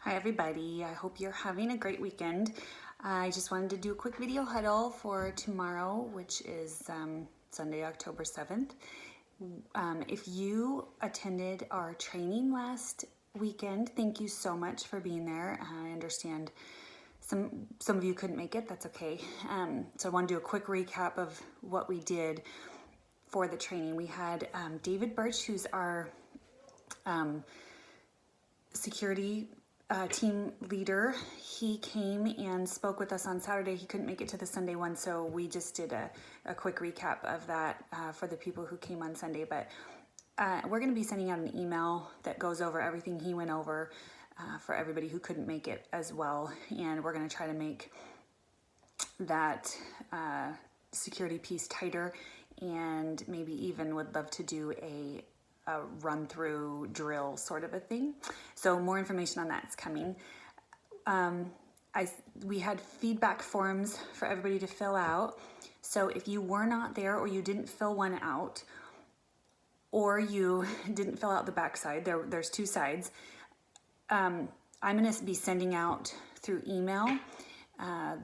Hi everybody, I hope you're having a great weekend. I just wanted to do a quick video huddle for tomorrow, which is Sunday, October 7th. If you attended our training last weekend, thank you so much for being there. I understand some of you couldn't make it, that's okay. So I want to do a quick recap of what we did for the training. We had David Birch, who's our security team leader. He came and spoke with us on Saturday. He couldn't make it to the Sunday one, so we just did a quick recap of that for the people who came on Sunday. But we're going to be sending out an email that goes over everything he went over for everybody who couldn't make it as well. And we're going to try to make that security piece tighter, and maybe even would love to do a run-through drill sort of a thing. So more information on that's coming. We had feedback forms for everybody to fill out. So if you were not there, or you didn't fill one out, or you didn't fill out the back side, there's two sides. I'm going to be sending out through email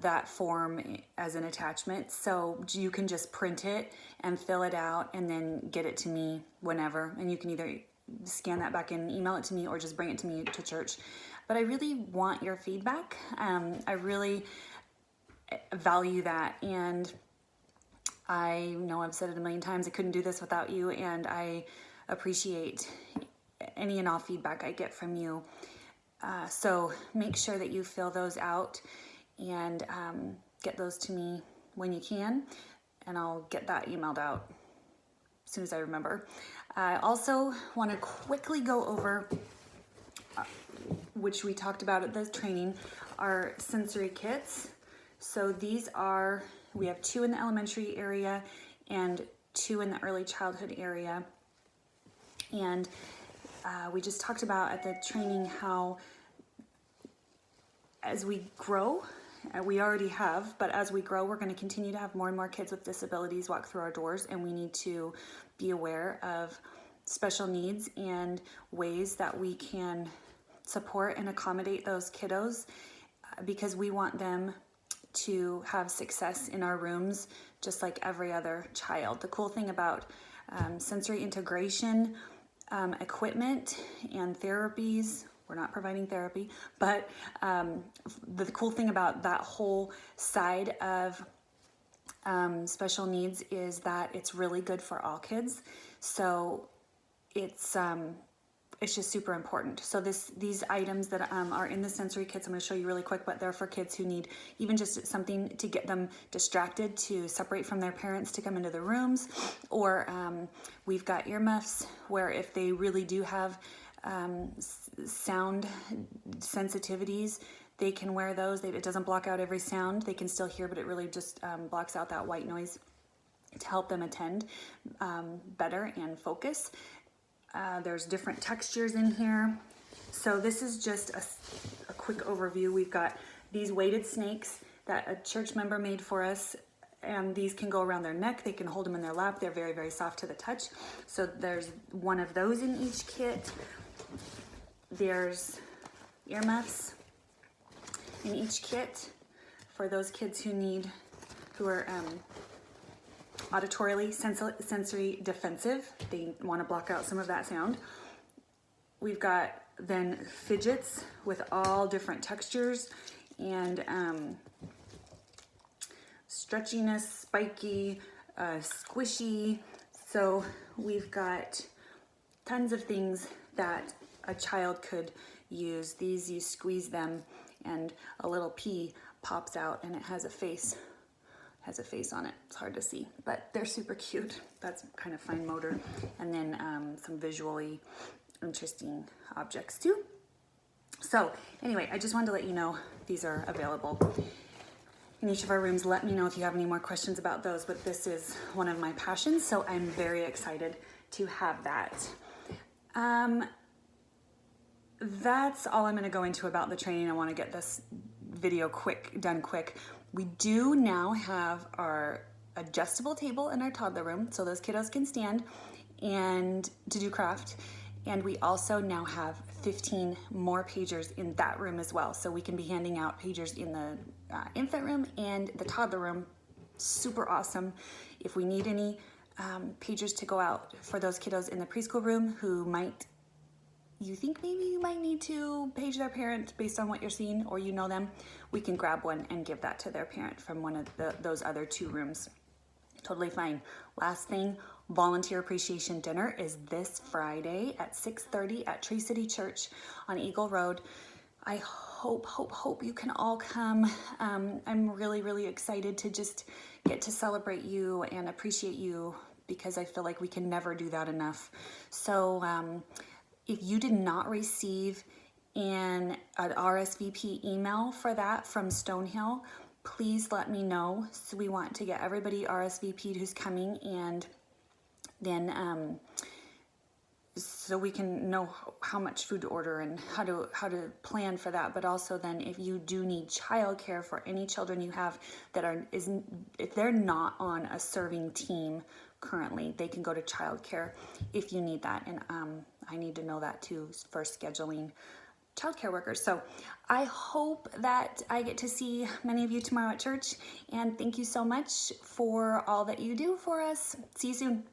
that form as an attachment, so you can just print it and fill it out and then get it to me whenever, and you can either scan that back and email it to me or just bring it to me to church. But I really want your feedback. I really value that, and I know I've said it a million times, I couldn't do this without you, and I appreciate any and all feedback I get from you. So make sure that you fill those out and get those to me when you can, and I'll get that emailed out as soon as I remember. I also want to quickly go over, which we talked about at the training, our sensory kits. So these are, we have 2 in the elementary area and 2 in the early childhood area. And we just talked about at the training how as we grow, we already have, but as we grow, we're going to continue to have more and more kids with disabilities walk through our doors, and we need to be aware of special needs and ways that we can support and accommodate those kiddos, because we want them to have success in our rooms just like every other child. The cool thing about sensory integration equipment and therapies, we're not providing therapy, but the cool thing about that whole side of special needs is that it's really good for all kids. So it's just super important. So these items that are in the sensory kits, I'm going to show you really quick, but they're for kids who need even just something to get them distracted, to separate from their parents, to come into the rooms. Or we've got earmuffs where if they really do have sound sensitivities, they can wear those. It doesn't block out every sound. They can still hear, but it really just blocks out that white noise to help them attend better and focus. There's different textures in here. So this is just a quick overview. We've got these weighted snakes that a church member made for us, and these can go around their neck. They can hold them in their lap. They're very, very soft to the touch. So there's one of those in each kit. There's earmuffs in each kit for those kids who are auditorily sensory defensive. They want to block out some of that sound. We've got then fidgets with all different textures and stretchiness, spiky, squishy. So we've got tons of things that a child could use. These, you squeeze them and a little pea pops out and it has a face. On it. It's hard to see, but they're super cute. That's kind of fine motor. And then some visually interesting objects too. So anyway, I just wanted to let you know these are available in each of our rooms. Let me know if you have any more questions about those, but this is one of my passions, so I'm very excited to have that. That's all I'm going to go into about the training. I want to get this video done quick. We do now have our adjustable table in our toddler room, so those kiddos can stand and to do craft. And we also now have 15 more pagers in that room as well. So we can be handing out pagers in the infant room and the toddler room. Super awesome. If we need any pagers to go out for those kiddos in the preschool room who you think maybe you might need to page their parent based on what you're seeing, or you know them, we can grab one and give that to their parent from one of those other 2 rooms. Totally fine. Last thing, volunteer appreciation dinner is this Friday at 6:30 at Tree City Church on Eagle Road. I hope you can all come. I'm really excited to just get to celebrate you and appreciate you, because I feel like we can never do that enough. So if you did not receive an RSVP email for that from Stonehill, please let me know. So we want to get everybody RSVP'd who's coming, and then so we can know how much food to order and how to plan for that. But also then, if you do need childcare for any children you have that if they're not on a serving team currently, they can go to childcare if you need that. And I need to know that too for scheduling childcare workers. So I hope that I get to see many of you tomorrow at church, and thank you so much for all that you do for us. See you soon.